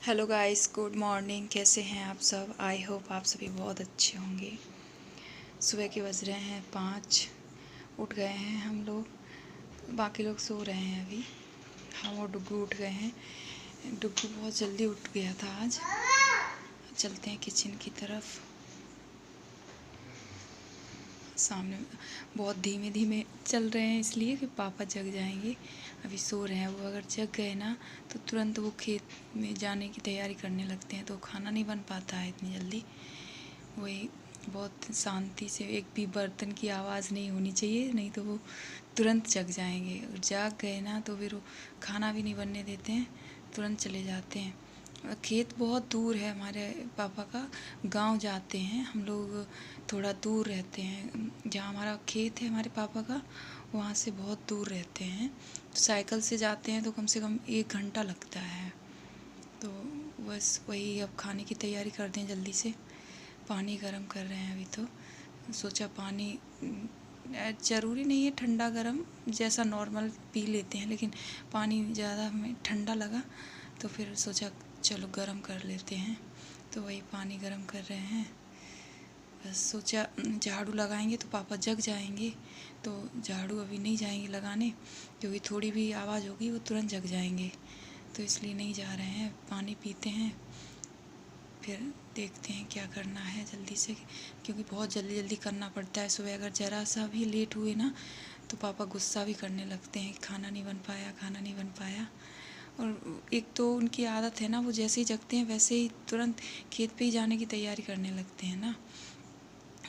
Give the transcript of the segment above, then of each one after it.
Hello guys, good morning. कैसे हैं आप सब? आई होप आप सभी बहुत अच्छे होंगे। सुबह के बज रहे हैं 5। उठ गए हैं हम लोग, बाकी लोग सो रहे हैं अभी। हम और डुग्गू उठ गए हैं। डुग्गू बहुत जल्दी उठ गया था आज। चलते हैं किचन की तरफ। सामने बहुत धीमे धीमे चल रहे हैं इसलिए कि पापा जग जाएंगे। अभी सो रहे हैं वो। अगर जग गए ना तो तुरंत वो खेत में जाने की तैयारी करने लगते हैं, तो खाना नहीं बन पाता है इतनी जल्दी। वही बहुत शांति से, एक भी बर्तन की आवाज़ नहीं होनी चाहिए, नहीं तो वो तुरंत जग जाएंगे। और जाग गए ना तो फिर वो खाना भी नहीं बनने देते हैं, तुरंत चले जाते हैं। खेत बहुत दूर है हमारे पापा का। गांव जाते हैं हम लोग, थोड़ा दूर रहते हैं। जहाँ हमारा खेत है हमारे पापा का, वहाँ से बहुत दूर रहते हैं। तो साइकिल से जाते हैं तो कम से कम 1 घंटा लगता है। तो बस वही, अब खाने की तैयारी करते हैं जल्दी से। पानी गर्म कर रहे हैं अभी। तो सोचा पानी ज़रूरी नहीं है ठंडा गर्म, जैसा नॉर्मल पी लेते हैं, लेकिन पानी ज़्यादा हमें ठंडा लगा तो फिर सोचा चलो गर्म कर लेते हैं। तो वही पानी गर्म कर रहे हैं। बस सोचा झाड़ू लगाएंगे तो पापा जग जाएंगे, तो झाड़ू अभी नहीं जाएंगे लगाने, क्योंकि थोड़ी भी आवाज़ होगी वो तुरंत जग जाएंगे। तो इसलिए नहीं जा रहे हैं। पानी पीते हैं, फिर देखते हैं क्या करना है जल्दी से, क्योंकि बहुत जल्दी जल्दी करना पड़ता है। सुबह अगर ज़रा सा भी लेट हुए ना तो पापा गुस्सा भी करने लगते हैं, खाना नहीं बन पाया, खाना नहीं बन पाया। और एक तो उनकी आदत है ना, वो जैसे ही जगते हैं वैसे ही तुरंत खेत पे ही जाने की तैयारी करने लगते हैं ना।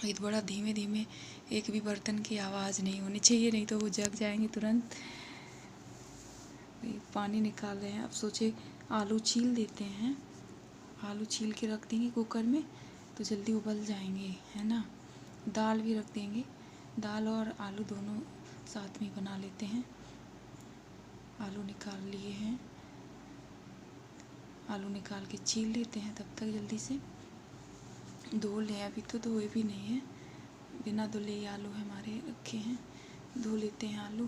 ये तो बड़ा धीमे धीमे, एक भी बर्तन की आवाज़ नहीं होनी चाहिए, नहीं तो वो जग जाएंगे तुरंत। पानी निकाल रहे हैं। अब सोचे आलू छील देते हैं, आलू छील के रख देंगे कुकर में तो जल्दी उबल जाएंगे, है ना। दाल भी रख देंगे, दाल और आलू दोनों साथ में बना लेते हैं। आलू निकाल लिए हैं, आलू निकाल के छील लेते हैं तब तक जल्दी से। धो लें, अभी तो धोए भी नहीं है, बिना धुले ही आलू हमारे रखे हैं। धो लेते हैं आलू।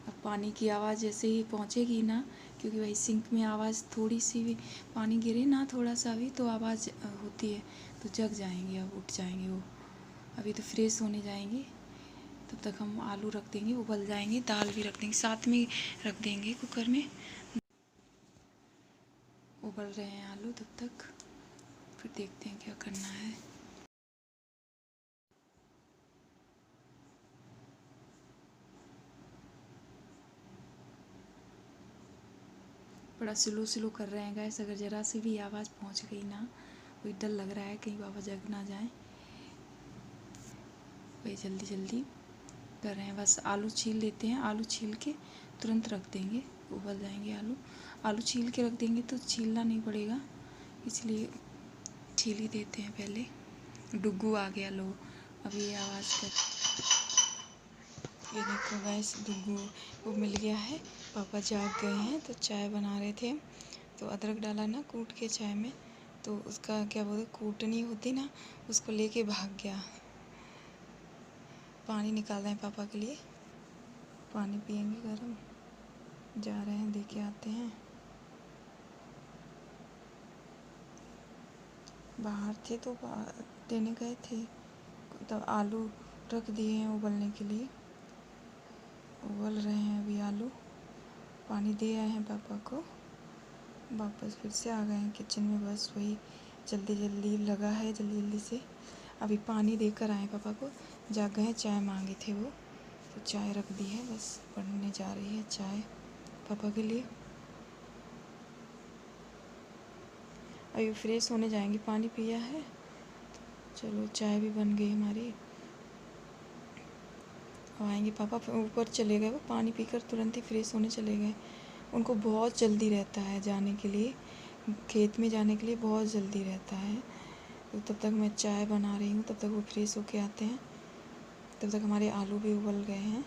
अब पानी की आवाज़ जैसे ही पहुँचेगी ना, क्योंकि वही सिंक में आवाज़, थोड़ी सी भी पानी गिरे ना थोड़ा सा भी तो आवाज़ होती है, तो जग जाएंगे, अब उठ जाएंगे वो। अभी तो फ्रेश होने जाएंगे, तब तक हम आलू रख देंगे, उबल जाएंगे। दाल भी रख देंगे, साथ में रख देंगे कुकर में। उबल रहे हैं आलू तब तक, फिर देखते हैं क्या करना है। बड़ा स्लो स्लो कर रहे हैं गैस। अगर ज़रा सी भी आवाज़ पहुंच गई ना, वही डर लग रहा है कहीं पापा जग ना जाए। वही जल्दी जल्दी कर रहे हैं। बस आलू छील लेते हैं, आलू छील के तुरंत रख देंगे, उबल जाएंगे आलू। आलू छील के रख देंगे तो छीलना नहीं पड़ेगा, इसलिए छील ही देते हैं पहले। डुग्गू आ गया, लो अभी ये आवाज़ कर। ये देखो गैस, डुग्गू को मिल गया है। पापा जाग गए हैं तो चाय बना रहे थे, तो अदरक डाला ना कूट के चाय में, तो उसका क्या बोलते, कूटनी होती ना, उसको लेके भाग गया। पानी निकाल रहे हैं पापा के लिए, पानी पियेंगे गर्म। जा रहे हैं, देके आते हैं। बाहर थे तो देने गए थे, तब आलू रख दिए हैं उबलने के लिए। उबल रहे हैं अभी आलू। पानी दे आए हैं पापा को, वापस फिर से आ गए हैं किचन में। बस वही जल्दी जल्दी लगा है, जल्दी जल्दी से। अभी पानी देकर आए पापा को, जाग गए हैं। चाय मांगे थे वो, तो चाय रख दी है, बस बनने जा रही है चाय पापा के लिए। अभी फ्रेश होने जाएंगे, पानी पिया है। चलो चाय भी बन गई हमारी। अब आएंगे पापा, ऊपर चले गए वो, पानी पीकर तुरंत ही फ्रेश होने चले गए। उनको बहुत जल्दी रहता है जाने के लिए, खेत में जाने के लिए बहुत जल्दी रहता है। तो तब तक मैं चाय बना रही हूँ, तब तक वो फ्रेश होके आते हैं। तब तक हमारे आलू भी उबल गए हैं,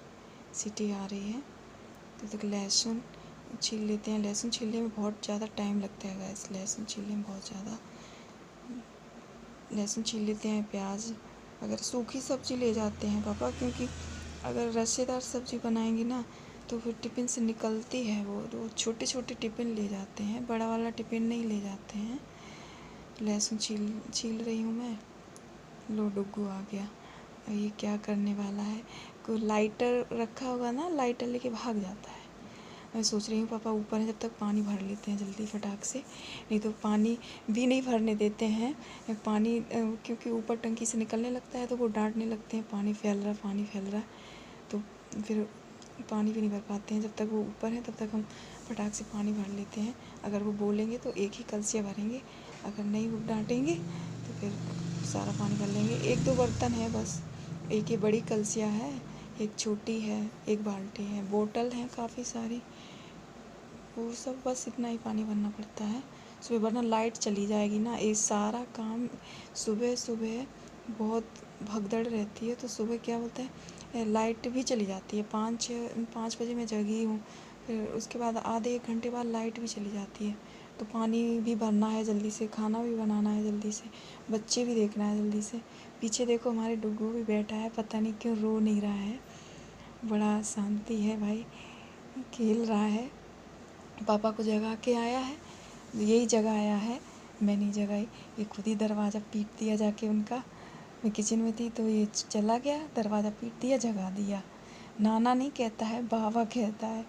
सीटी आ रही है। तब तक लहसुन छील लेते हैं। लहसुन छीलने में बहुत ज़्यादा टाइम लगता है गैस, लहसुन छीलने में बहुत ज़्यादा। लहसुन छील लेते हैं। प्याज, अगर सूखी सब्ज़ी ले जाते हैं पापा, क्योंकि अगर रसेदार सब्ज़ी बनाएंगे ना तो फिर टिफ़िन से निकलती है वो छोटे छोटे टिफ़िन ले जाते हैं, बड़ा वाला टिफ़िन नहीं ले जाते हैं। लहसुन छील रही हूँ मैं। लो डुग्गू आ गया। अब ये क्या करने वाला है, कोई लाइटर रखा होगा ना, लाइटर लेके भाग जाता है। मैं सोच रही हूँ पापा ऊपर है, जब तक पानी भर लेते हैं जल्दी फटाक से, नहीं तो पानी भी नहीं भरने देते हैं। पानी क्योंकि ऊपर टंकी से निकलने लगता है तो वो डांटने लगते हैं, पानी फैल रहा पानी फैल रहा, तो फिर पानी भी नहीं भर पाते हैं। जब तक वो ऊपर है तब तक हम फटाक से पानी भर लेते हैं। अगर वो बोलेंगे तो एक ही कलसिया भरेंगे, अगर नहीं वो डांटेंगे तो फिर सारा पानी भर लेंगे। 1-2 बर्तन है बस, एक ये बड़ी कलसिया है, एक छोटी है, एक बाल्टी है, बोतल है काफ़ी सारी, वो सब बस इतना ही पानी भरना पड़ता है सुबह, वरना लाइट चली जाएगी ना। ये सारा काम सुबह सुबह बहुत भगदड़ रहती है, तो सुबह क्या बोलते हैं लाइट भी चली जाती है। 5 बजे मैं जगी हूँ, फिर उसके बाद आधे 1 घंटे बाद लाइट भी चली जाती है। तो पानी भी भरना है जल्दी से, खाना भी बनाना है जल्दी से, बच्चे भी देखना है जल्दी से। पीछे देखो हमारे डुग्गू भी बैठा है, पता नहीं क्यों रो नहीं रहा है, बड़ा शांति है भाई, खेल रहा है। पापा को जगा के आया है, यही जगह आया है, मैं नहीं जगाई। ये खुद ही दरवाज़ा पीट दिया जाके उनका। मैं किचन में थी तो ये चला गया, दरवाज़ा पीट दिया, जगा दिया। नाना नहीं कहता है, बाबा कहता है।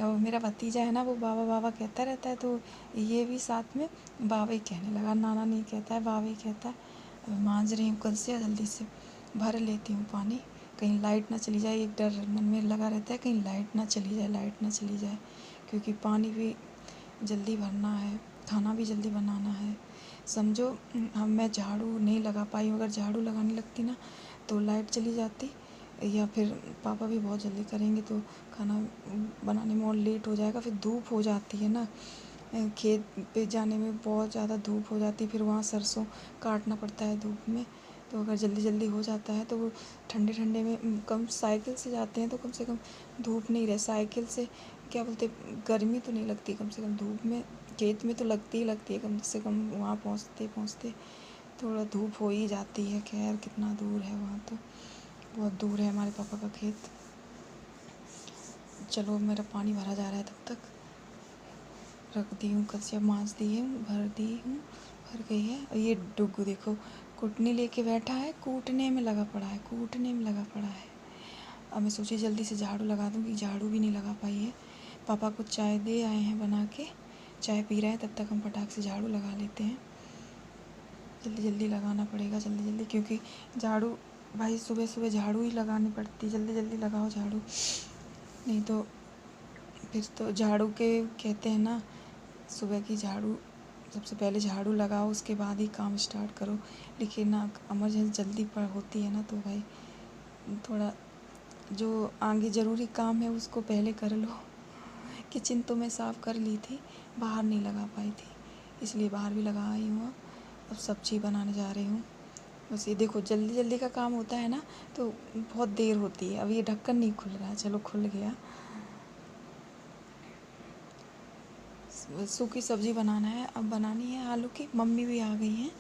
और मेरा भतीजा है ना, वो बाबा बाबा कहता रहता है, तो ये भी साथ में बाबा ही कहने लगा, नाना नहीं कहता है, बाबा ही कहता है। अब मांज रही हूँ कल से, जल्दी से भर लेती हूँ पानी, कहीं लाइट ना चली जाए। एक डर मन में लगा रहता है, कहीं लाइट ना चली जाए, लाइट ना चली जाए, क्योंकि पानी भी जल्दी भरना है, खाना भी जल्दी बनाना है। समझो मैं झाड़ू नहीं लगा पाई हूँ, अगर झाड़ू लगाने लगती ना तो लाइट चली जाती, या फिर पापा भी बहुत जल्दी करेंगे तो खाना बनाने में और लेट हो जाएगा। फिर धूप हो जाती है ना, खेत पे जाने में बहुत ज़्यादा धूप हो जाती है, फिर वहाँ सरसों काटना पड़ता है धूप में। तो अगर जल्दी जल्दी हो जाता है तो वो ठंडे ठंडे में कम, साइकिल से जाते हैं तो कम से कम धूप नहीं रहे, साइकिल से क्या बोलते गर्मी तो नहीं लगती, कम से कम धूप में खेत में तो लगती ही लगती है, कम से कम वहाँ पहुँचते पहुँचते थोड़ा धूप हो ही जाती है। खैर कितना दूर है वहाँ, तो बहुत दूर है हमारे पापा का खेत। चलो मेरा पानी भरा जा रहा है, तब तक रख दी हूँ कलसिया, मांज दी हूँ, भर दी हूँ, भर गई है। और ये डुग्गू देखो कुटनी लेके बैठा है, कूटने में लगा पड़ा है, कूटने में लगा पड़ा है। अब मैं सोची जल्दी से झाड़ू लगा दूँ, कि झाड़ू भी नहीं लगा पाई है। पापा को चाय दे आए हैं बना के, चाय पी रहे हैं, तब तक हम फटाक से झाड़ू लगा लेते हैं। जल्दी जल्दी लगाना पड़ेगा, जल्दी जल्दी, क्योंकि झाड़ू भाई सुबह सुबह झाड़ू ही लगानी पड़ती, जल्दी जल्दी लगाओ झाड़ू, नहीं तो फिर तो झाड़ू के कहते हैं ना, सुबह की झाड़ू सबसे पहले झाड़ू लगाओ, उसके बाद ही काम स्टार्ट करो। लेकिन ना इमरजेंसी जल्दी पर होती है ना, तो भाई थोड़ा जो आगे ज़रूरी काम है उसको पहले कर लो। किचन तो मैं साफ़ कर ली थी, बाहर नहीं लगा पाई थी, इसलिए बाहर भी लगा आई हूँ। अब सब्ज़ी बनाने जा रही हूँ। बस ये देखो जल्दी जल्दी का काम होता है ना तो बहुत देर होती है। अब ये ढक्कन नहीं खुल रहा है, चलो खुल गया। सूखी सब्ज़ी बनाना है, अब बनानी है आलू की। मम्मी भी आ गई हैं,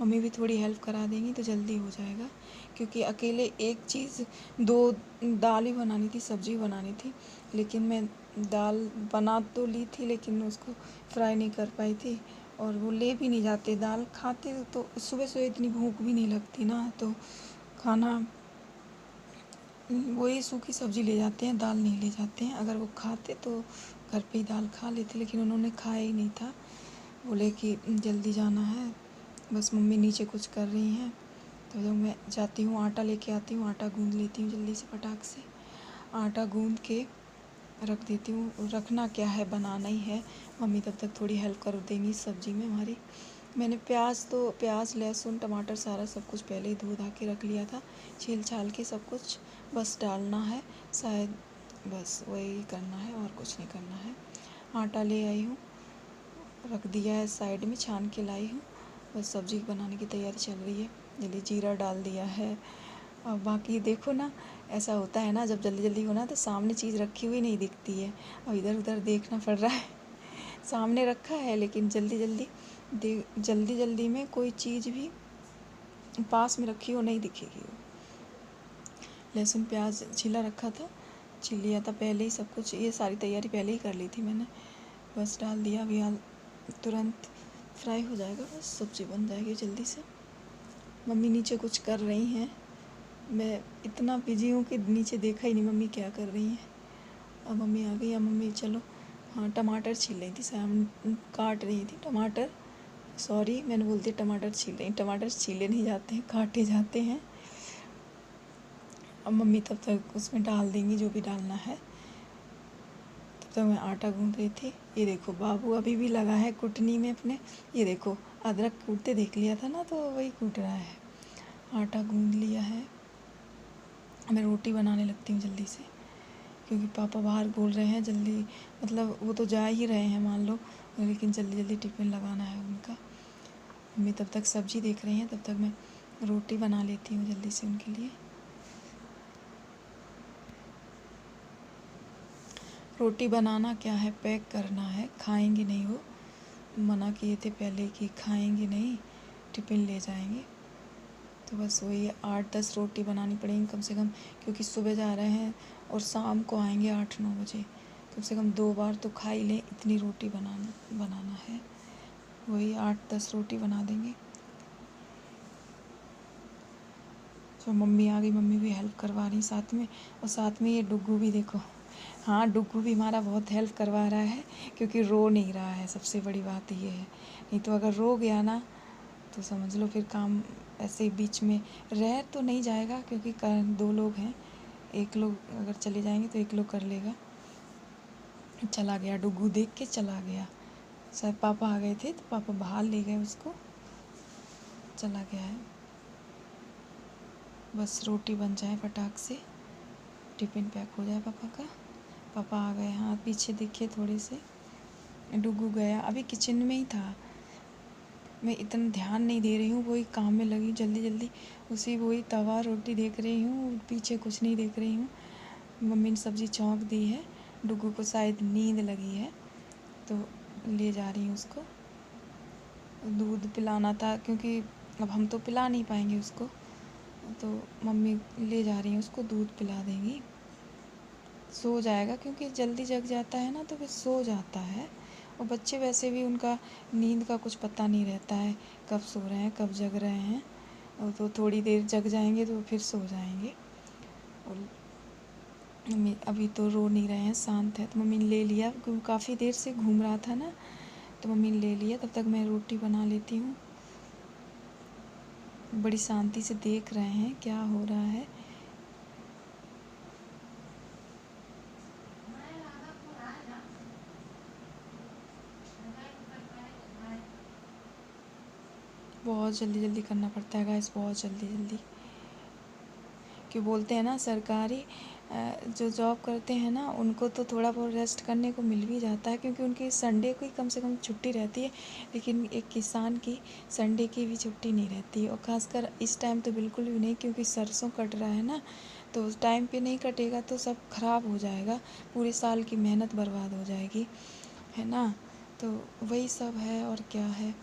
मम्मी भी थोड़ी हेल्प करा देंगी तो जल्दी हो जाएगा, क्योंकि अकेले एक चीज़ 2 दाल ही बनानी थी, सब्ज़ी बनानी थी, लेकिन मैं दाल बना तो ली थी लेकिन उसको फ्राई नहीं कर पाई थी, और वो ले भी नहीं जाते, दाल खाते तो सुबह सुबह इतनी भूख भी नहीं लगती ना, तो खाना वही सूखी सब्ज़ी ले जाते हैं, दाल नहीं ले जाते हैं। अगर वो खाते तो घर पे ही दाल खा लेते, लेकिन उन्होंने खाया ही नहीं था, बोले कि जल्दी जाना है। बस मम्मी नीचे कुछ कर रही हैं, तो जब मैं जाती हूँ आटा लेके आती हूँ, आटा गूँध लेती हूँ जल्दी से, फटाक से आटा गूँध के रख देती हूँ। रखना क्या है, बनाना ही है। मम्मी तब तक थोड़ी हेल्प कर देंगी सब्ज़ी में हमारी। मैंने प्याज लहसुन टमाटर सारा सब कुछ पहले ही धो धा के रख लिया था, छील छाल के सब कुछ, बस डालना है शायद, बस वही करना है और कुछ नहीं करना है। आटा ले आई हूँ, रख दिया है साइड में, छान के लाई हूँ, बस सब्ज़ी बनाने की तैयारी चल रही है। जल्दी जीरा डाल दिया है। और बाकी देखो ना, ऐसा होता है ना, जब जल्दी जल्दी हो ना तो सामने चीज़ रखी हुई नहीं दिखती है, और इधर उधर देखना पड़ रहा है। सामने रखा है लेकिन जल्दी जल्दी में कोई चीज़ भी पास में रखी हो नहीं दिखेगी। वो लहसुन प्याज छिला रखा था, छील लिया था पहले ही सब कुछ, ये सारी तैयारी पहले ही कर ली थी मैंने। बस डाल दिया, अभी तुरंत फ्राई हो जाएगा, बस सब्ज़ी बन जाएगी जल्दी से। मम्मी नीचे कुछ कर रही हैं, मैं इतना बिजी हूँ कि नीचे देखा ही नहीं मम्मी क्या कर रही हैं। अब मम्मी आ गई। अब मम्मी चलो, हाँ टमाटर छील रही थी, शाम काट रही थी टमाटर, सॉरी मैंने बोलती टमाटर छील रही, टमाटर छीले नहीं जाते हैं, काटे जाते हैं। अब मम्मी तब तक उसमें डाल देंगी जो भी डालना है। तब तक मैं आटा गूँध रही थी। ये देखो बाबू अभी भी लगा है कुटनी में अपने, ये देखो अदरक कूटते देख लिया था ना, तो वही कूट रहा है। आटा गूँध लिया है। मैं रोटी बनाने लगती हूँ जल्दी से, क्योंकि पापा बाहर बोल रहे हैं जल्दी, मतलब वो तो जा ही रहे हैं मान लो, लेकिन जल्दी जल्दी टिफ़िन लगाना है उनका। मम्मी तब तक सब्ज़ी देख रही हैं, तब तक मैं रोटी बना लेती हूँ जल्दी से उनके लिए। रोटी बनाना क्या है, पैक करना है, खाएंगे नहीं, वो मना किए थे पहले कि खाएंगे नहीं, टिफ़िन ले जाएंगे। तो बस वही 8-10 रोटी बनानी पड़ेंगी कम से कम, क्योंकि सुबह जा रहे हैं और शाम को आएंगे 8-9 बजे। कम से कम 2 बार तो खा ही लें, इतनी रोटी बनाना है। वही 8-10 रोटी बना देंगे। तो मम्मी आ गई, मम्मी भी हेल्प करवा रही साथ में, और साथ में ये डुग्गू भी देखो, हाँ डुग्गू भी हमारा बहुत हेल्प करवा रहा है, क्योंकि रो नहीं रहा है, सबसे बड़ी बात ये है। नहीं तो अगर रो गया ना तो समझ लो फिर काम ऐसे बीच में रह तो नहीं जाएगा, क्योंकि 2 लोग हैं, एक लोग अगर चले जाएंगे तो एक लोग कर लेगा। चला गया डुग्गू, देख के चला गया, शायद पापा आ गए थे तो पापा बाहर ले गए उसको, चला गया है। बस रोटी बन जाए फटाक से, टिफ़िन पैक हो जाए पापा का। पापा आ गए, हाँ पीछे दिखे थोड़े से। डुग्गू गया, अभी किचन में ही था, मैं इतना ध्यान नहीं दे रही हूँ, वही काम में लगी जल्दी जल्दी, उसी वही तवा रोटी देख रही हूँ, पीछे कुछ नहीं देख रही हूँ। मम्मी ने सब्ज़ी छौंक दी है, डुग्गू को शायद नींद लगी है तो ले जा रही हूँ उसको। दूध पिलाना था, क्योंकि अब हम तो पिला नहीं पाएंगे उसको, तो मम्मी ले जा रही हैं उसको, दूध पिला देंगी, सो जाएगा, क्योंकि जल्दी जग जाता है ना तो फिर सो जाता है। और बच्चे वैसे भी उनका नींद का कुछ पता नहीं रहता है, कब सो रहे हैं कब जग रहे हैं, और तो थोड़ी देर जग जाएंगे तो फिर सो जाएंगे। और मम्मी अभी तो रो नहीं रहे हैं, शांत है, तो मम्मी ने ले लिया, क्योंकि काफ़ी देर से घूम रहा था ना, तो मम्मी ने ले लिया। तब तक मैं रोटी बना लेती हूँ। बड़ी शांति से देख रहे हैं क्या हो रहा है। बहुत जल्दी जल्दी करना पड़ता है गाइस, बहुत जल्दी जल्दी, क्यों बोलते हैं ना सरकारी जो जॉब करते हैं ना उनको तो थोड़ा बहुत रेस्ट करने को मिल भी जाता है, क्योंकि उनकी संडे को ही कम से कम छुट्टी रहती है, लेकिन एक किसान की संडे की भी छुट्टी नहीं रहती, और ख़ासकर इस टाइम तो बिल्कुल भी नहीं, क्योंकि सरसों कट रहा है ना, तो उस टाइम पे नहीं कटेगा तो सब खराब हो जाएगा, पूरे साल की मेहनत बर्बाद हो जाएगी, है ना। तो वही सब है, और क्या है,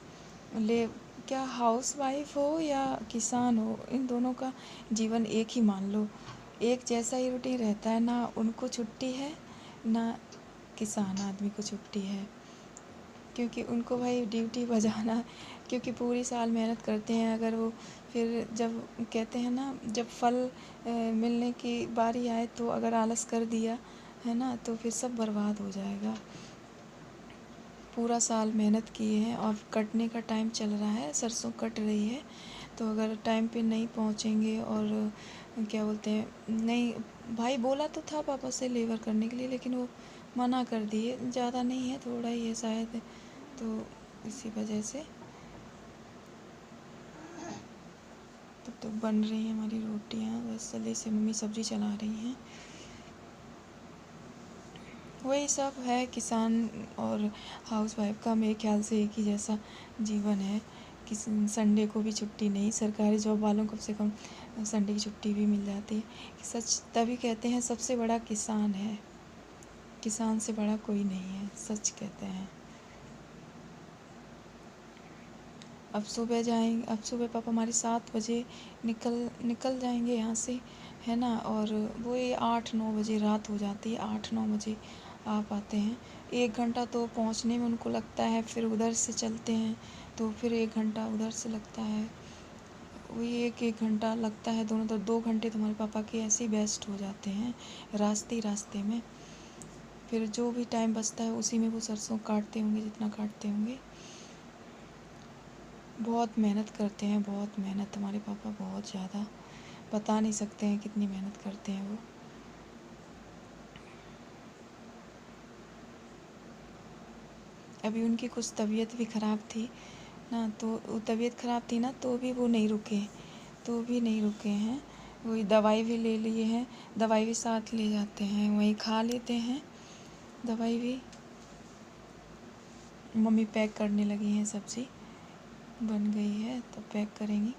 ले क्या हाउस वाइफ हो या किसान हो, इन दोनों का जीवन एक ही मान लो, एक जैसा ही रूटीन रहता है, ना उनको छुट्टी है ना किसान आदमी को छुट्टी है, क्योंकि उनको भाई ड्यूटी बजाना, क्योंकि पूरी साल मेहनत करते हैं, अगर वो फिर जब कहते हैं ना जब फल मिलने की बारी आए तो अगर आलस कर दिया है ना तो फिर सब बर्बाद हो जाएगा। पूरा साल मेहनत किए हैं और कटने का टाइम चल रहा है, सरसों कट रही है, तो अगर टाइम पे नहीं पहुंचेंगे और क्या बोलते हैं, नहीं भाई बोला तो था पापा से लेबर करने के लिए, लेकिन वो मना कर दिए, ज़्यादा नहीं है थोड़ा ही है शायद, तो इसी वजह से। तब तक बन रही हैं हमारी रोटियां, बस जल्दी से मम्मी सब्ज़ी चला रही हैं। वही सब है, किसान और हाउसवाइफ का मेरे ख्याल से एक ही जैसा जीवन है, किसी संडे को भी छुट्टी नहीं, सरकारी जॉब वालों को कम से कम संडे की छुट्टी भी मिल जाती है। सच तभी कहते हैं सबसे बड़ा किसान है, किसान से बड़ा कोई नहीं है, सच कहते हैं। अब सुबह पापा हमारे 7 बजे निकल जाएंगे यहाँ से, है ना। और वो ये 8-9 बजे रात हो जाती है, 8-9 बजे आ पाते हैं। 1 घंटा तो पहुंचने में उनको लगता है, फिर उधर से चलते हैं तो फिर 1 घंटा उधर से लगता है। वही 1-1 घंटा लगता है दोनों, तो 2 घंटे तुम्हारे पापा के ऐसे ही वेस्ट हो जाते हैं रास्ते ही रास्ते में। फिर जो भी टाइम बचता है उसी में वो सरसों काटते होंगे, जितना काटते होंगे। बहुत मेहनत करते हैं, बहुत मेहनत, हमारे पापा बहुत ज़्यादा, बता नहीं सकते हैं कितनी मेहनत करते हैं वो। अभी उनकी कुछ तबीयत भी ख़राब थी ना, तो तबीयत ख़राब थी ना, तो भी वो नहीं रुके, तो भी नहीं रुके हैं। वही दवाई भी ले लिए हैं, दवाई भी साथ ले जाते हैं, वहीं खा लेते हैं दवाई भी। मम्मी पैक करने लगी हैं, सब्ज़ी बन गई है तो पैक करेंगी।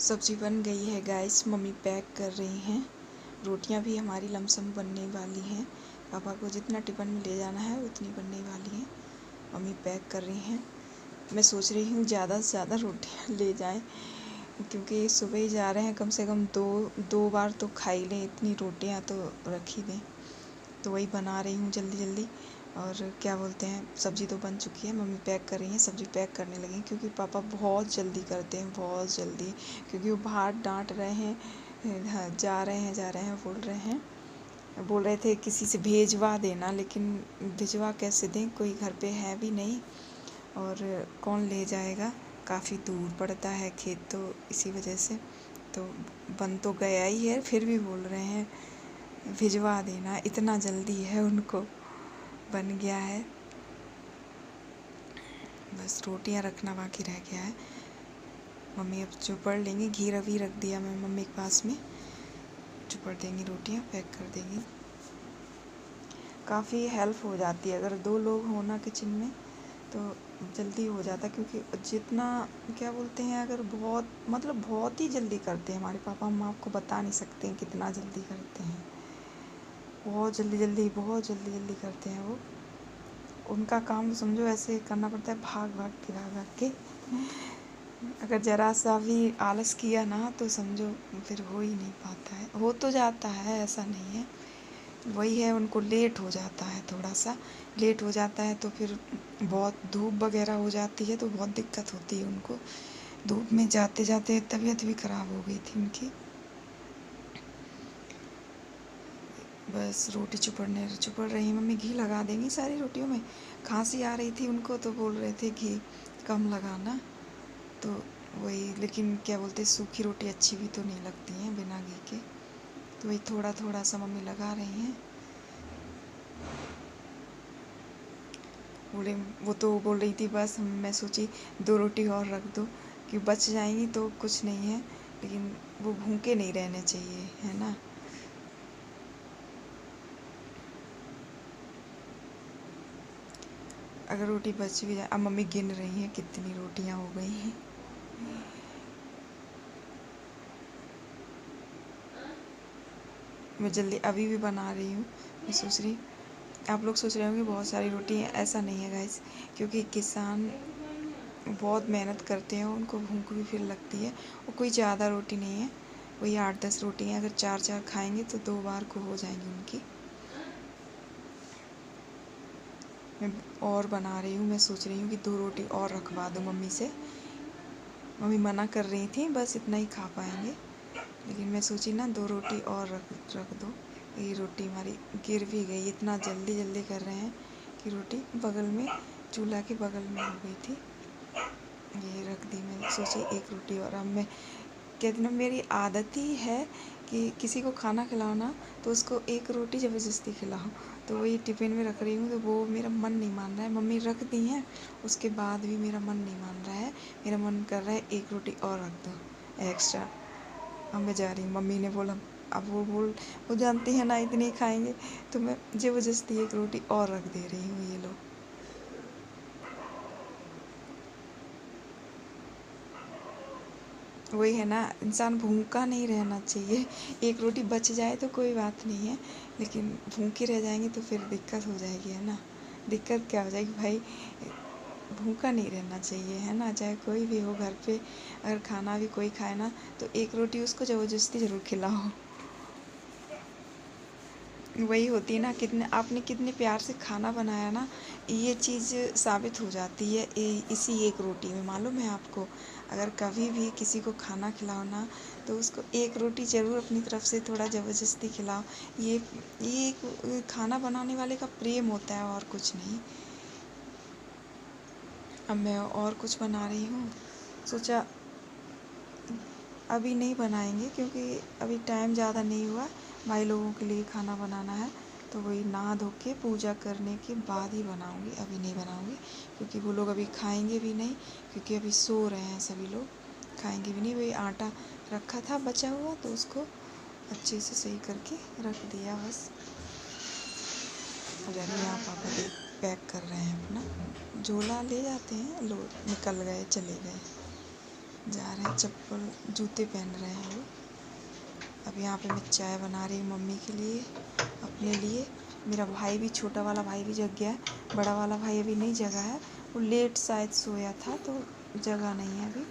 सब्ज़ी बन गई है गाइस, मम्मी पैक कर रही हैं। रोटियां भी हमारी लमसम बनने वाली हैं, पापा को जितना टिफ़िन में ले जाना है उतनी बनने वाली हैं। मम्मी पैक कर रही हैं। मैं सोच रही हूँ ज़्यादा से ज़्यादा रोटियां ले जाएं, क्योंकि सुबह ही जा रहे हैं, कम से कम दो बार तो खा ही लें, इतनी रोटियां तो रख ही दें। तो वही बना रही हूँ जल्दी जल्दी। और क्या बोलते हैं, सब्ज़ी तो बन चुकी है, मम्मी पैक कर रही हैं, सब्ज़ी पैक करने लगी, क्योंकि पापा बहुत जल्दी करते हैं, बहुत जल्दी, क्योंकि वो बाहर डांट रहे हैं। हाँ, जा रहे हैं बोल रहे थे किसी से भेजवा देना, लेकिन भिजवा कैसे दें, कोई घर पे है भी नहीं और कौन ले जाएगा, काफ़ी दूर पड़ता है खेत, तो इसी वजह से तो बन तो गया ही है, फिर भी बोल रहे हैं भिजवा देना, इतना जल्दी है उनको, बन गया है। बस रोटियां रखना बाकी रह गया है। मम्मी अब चुपड़ लेंगी, घी रवि रख दिया मैं मम्मी के पास में, चुपड़ देंगी, रोटियां पैक कर देंगी। काफ़ी हेल्प हो जाती है अगर 2 लोग हो ना किचन में, तो जल्दी हो जाता, क्योंकि जितना क्या बोलते हैं, अगर बहुत ही जल्दी करते हैं हमारे पापा, हम आपको बता नहीं सकते हैं कितना जल्दी करते हैं, बहुत जल्दी करते हैं वो। उनका काम समझो ऐसे करना पड़ता है, भाग भाग के। अगर ज़रा सा भी आलस किया ना तो समझो फिर हो ही नहीं पाता है, हो तो जाता है, ऐसा नहीं है, वही है, उनको लेट हो जाता है, थोड़ा सा लेट हो जाता है, तो फिर बहुत धूप वगैरह हो जाती है तो बहुत दिक्कत होती है उनको। धूप में जाते जाते तबीयत भी ख़राब हो गई थी उनकी। बस रोटी चुपड़ रही मम्मी, घी लगा देंगी सारी रोटियों में। खांसी आ रही थी उनको तो बोल रहे थे घी कम लगाना, तो वही, लेकिन क्या बोलते, सूखी रोटी अच्छी भी तो नहीं लगती हैं बिना घी के, तो वही थोड़ा थोड़ा सा मम्मी लगा रही हैं। वो तो बोल रही थी बस, मैं सोची 2 रोटी और रख दो कि बच जाएंगी तो कुछ नहीं है, लेकिन वो भूखे नहीं रहने चाहिए, है ना। अगर रोटी बच भी जाए, अब मम्मी गिन रही हैं कितनी रोटियां हो गई हैं। मैं जल्दी अभी भी बना रही हूँ। मैं सोच रही, आप लोग सोच रहे होंगे बहुत सारी रोटी हैं, ऐसा नहीं है गाइस, क्योंकि किसान बहुत मेहनत करते हैं, उनको भूख भी फिर लगती है, और कोई ज़्यादा रोटी नहीं है, वही 8-10 रोटी हैं, अगर 4-4 खाएंगे तो 2 बार को हो जाएंगी उनकी। मैं और बना रही हूँ, मैं सोच रही हूँ कि 2 रोटी और रखवा दूँ मम्मी से। मम्मी मना कर रही थी बस इतना ही खा पाएंगे, लेकिन मैं सोची ना 2 रोटी और रख दो। ये रोटी हमारी गिर भी गई, इतना जल्दी कर रहे हैं कि रोटी बगल में, चूल्हा के बगल में हो गई थी, ये रख दी। मैंने सोची 1 रोटी और, अब मैं कहती ना, मेरी आदत ही है कि किसी को खाना खिलाओ ना तो उसको 1 रोटी ज़बरदस्ती खिलाओ, तो वही टिफ़िन में रख रही हूँ, तो वो मेरा मन नहीं मान रहा है, मम्मी रख दी हैं उसके बाद भी मेरा मन नहीं मान रहा है, मेरा मन कर रहा है 1 रोटी और रख दो एक्स्ट्रा। अब मैं जा रही हूँ, मम्मी ने बोला, अब वो जानती है ना इतनी खाएंगे, तो मैं ज़बरदस्ती 1 रोटी और रख दे रही हूँ, ये लो। वही है ना, इंसान भूखा नहीं रहना चाहिए। एक रोटी बच जाए तो कोई बात नहीं है, लेकिन भूखे रह जाएंगे तो फिर दिक्कत हो जाएगी, है ना। दिक्कत क्या हो जाएगी भाई, भूखा नहीं रहना चाहिए, है ना। चाहे कोई भी हो घर पे, अगर खाना भी कोई खाए ना तो एक रोटी उसको ज़बरदस्ती ज़रूर खिलाओ। वही होती है ना, कितने आपने कितने प्यार से खाना बनाया ना, ये चीज़ साबित हो जाती है इसी एक रोटी में। मालूम है आपको, अगर कभी भी किसी को खाना खिलाओ ना तो उसको एक रोटी ज़रूर अपनी तरफ से थोड़ा ज़बरदस्ती खिलाओ। ये एक खाना बनाने वाले का प्रेम होता है, और कुछ नहीं। अब मैं और कुछ बना रही हूँ, सोचा अभी नहीं बनाएंगे क्योंकि अभी टाइम ज़्यादा नहीं हुआ। भाई लोगों के लिए खाना बनाना है, तो वही नहा धो के पूजा करने के बाद ही बनाऊंगी, अभी नहीं बनाऊंगी। क्योंकि वो लोग अभी खाएंगे भी नहीं, क्योंकि अभी सो रहे हैं सभी लोग, खाएंगे भी नहीं। वही आटा रखा था बचा हुआ, तो उसको अच्छे से सही करके रख दिया बस। अरे यहाँ पापा देख पैक कर रहे हैं अपना झोला, ले जाते हैं लोग, निकल गए चले गए, जा रहे हैं, चप्पल जूते पहन रहे हैं वो। अब यहाँ पे मैं चाय बना रही हूँ मम्मी के लिए, अपने लिए। मेरा भाई भी, छोटा वाला भाई भी जग गया है, बड़ा वाला भाई अभी नहीं जगा है, वो लेट शायद सोया था तो जगा नहीं है अभी।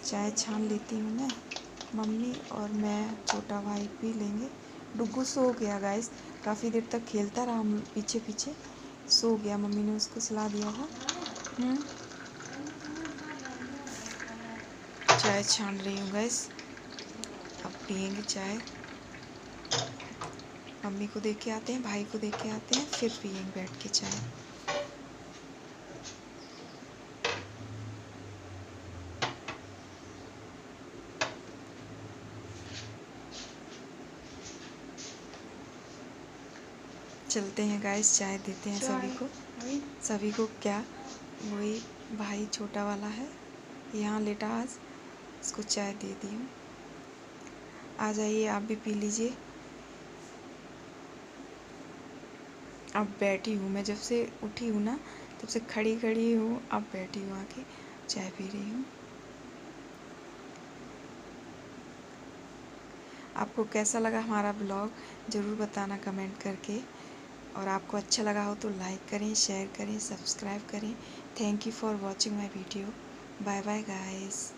चाय छान लेती हूँ मैं, मम्मी और मैं, छोटा भाई पी लेंगे। डुग्गू सो गया गाइस, काफ़ी देर तक खेलता रहा पीछे पीछे, सो गया, मम्मी ने उसको सुला दिया था। चाय छान रही हूँ गाइस, अब पियेंगे चाय। मम्मी को देख के आते हैं, भाई को देख के आते हैं, फिर पियेंगे बैठ के चाय। चलते हैं गाइस, चाय देते हैं सभी को क्या, वही भाई छोटा वाला है यहाँ लेटा, आज इसको चाय दे दी हूँ। आ जाइए आप भी पी लीजिए। अब बैठी हूँ मैं, जब से उठी हूँ ना तब से खड़ी खड़ी हूँ, अब बैठी हूँ आके चाय पी रही हूँ। आपको कैसा लगा हमारा ब्लॉग ज़रूर बताना कमेंट करके, और आपको अच्छा लगा हो तो लाइक करें, शेयर करें, सब्सक्राइब करें। Thank you for watching my video. Bye bye guys.